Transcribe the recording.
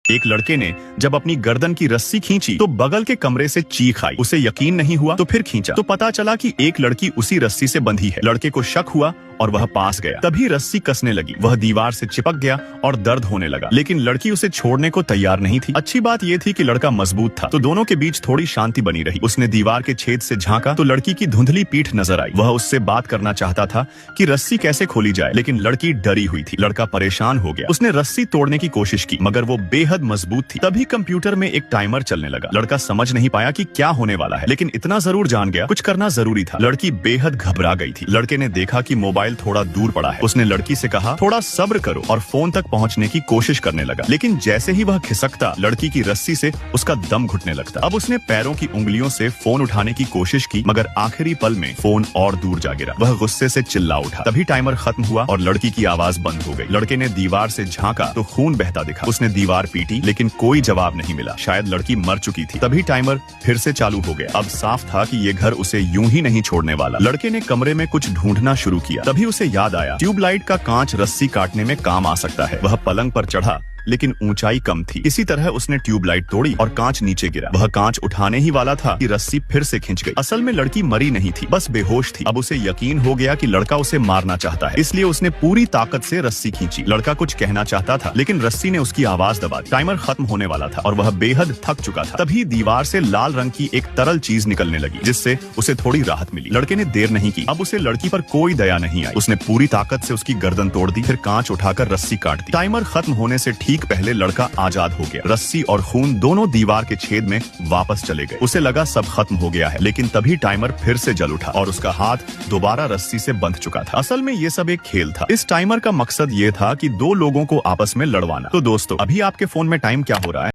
एक लड़के ने जब अपनी गर्दन की रस्सी खींची तो बगल के कमरे से चीख आई। उसे यकीन नहीं हुआ तो फिर खींचा तो पता चला कि एक लड़की उसी रस्सी से बंधी है। लड़के को शक हुआ और वह पास गया। तभी रस्सी कसने लगी। वह दीवार से चिपक गया और दर्द होने लगा, लेकिन लड़की उसे छोड़ने को तैयार नहीं थी। अच्छी बात यह थी कि लड़का मजबूत था, तो दोनों के बीच थोड़ी शांति बनी रही। उसने दीवार के छेद से झांका तो लड़की की धुंधली पीठ नजर आई। वह उससे बात करना चाहता था कि रस्सी कैसे खोली जाए, लेकिन लड़की डरी हुई थी। लड़का परेशान हो गया। उसने रस्सी तोड़ने की कोशिश की, मगर वो बेहद मजबूत थी। तभी कंप्यूटर में एक टाइमर चलने लगा। लड़का समझ नहीं पाया कि क्या होने वाला है, लेकिन इतना जरूर जान गया कुछ करना जरूरी था। लड़की बेहद घबरा गई थी। लड़के ने देखा कि मोबाइल थोड़ा दूर पड़ा है। उसने लड़की से कहा, थोड़ा सब्र करो, और फोन तक पहुंचने की कोशिश करने लगा। लेकिन जैसे ही वह खिसकता, लड़की की रस्सी से उसका दम घुटने लगता। अब उसने पैरों की उंगलियों से फोन उठाने की कोशिश की, मगर आखिरी पल में फोन और दूर जा गिरा। वह गुस्से से चिल्ला उठा। तभी टाइमर खत्म हुआ और लड़की की आवाज बंद हो गई। लड़के ने दीवार से झांका तो खून बहता दिखा। उसने दीवार पीटी, लेकिन कोई जवाब नहीं मिला। शायद लड़की मर चुकी थी। तभी टाइमर फिर से चालू हो गया। अब साफ था कि ये घर उसे यूं ही नहीं छोड़ने वाला। लड़के ने कमरे में कुछ ढूंढना शुरू किया। तभी उसे याद आया, ट्यूबलाइट का कांच रस्सी काटने में काम आ सकता है। वह पलंग पर चढ़ा, लेकिन ऊंचाई कम थी। इसी तरह उसने ट्यूबलाइट तोड़ी और कांच नीचे गिरा। वह कांच उठाने ही वाला था कि रस्सी फिर से खिंच गई। असल में लड़की मरी नहीं थी, बस बेहोश थी। अब उसे यकीन हो गया कि लड़का उसे मारना चाहता है, इसलिए उसने पूरी ताकत से रस्सी खींची। लड़का कुछ कहना चाहता था, लेकिन रस्सी ने उसकी आवाज दबा दी। टाइमर खत्म होने वाला था और वह बेहद थक चुका था। तभी दीवार से लाल रंग की एक तरल चीज निकलने लगी, जिससे उसे थोड़ी राहत मिली। लड़के ने देर नहीं की। अब उसे लड़की पर कोई दया नहीं आई। उसने पूरी ताकत से उसकी गर्दन तोड़ दी, फिर कांच उठाकर रस्सी काट दी। टाइमर खत्म होने से ठीक पहले लड़का आजाद हो गया। रस्सी और खून दोनों दीवार के छेद में वापस चले गए। उसे लगा सब खत्म हो गया है, लेकिन तभी टाइमर फिर से जल उठा और उसका हाथ दोबारा रस्सी से बंध चुका था। असल में ये सब एक खेल था। इस टाइमर का मकसद ये था कि दो लोगों को आपस में लड़वाना। तो दोस्तों, अभी आपके फोन में टाइम क्या हो रहा है?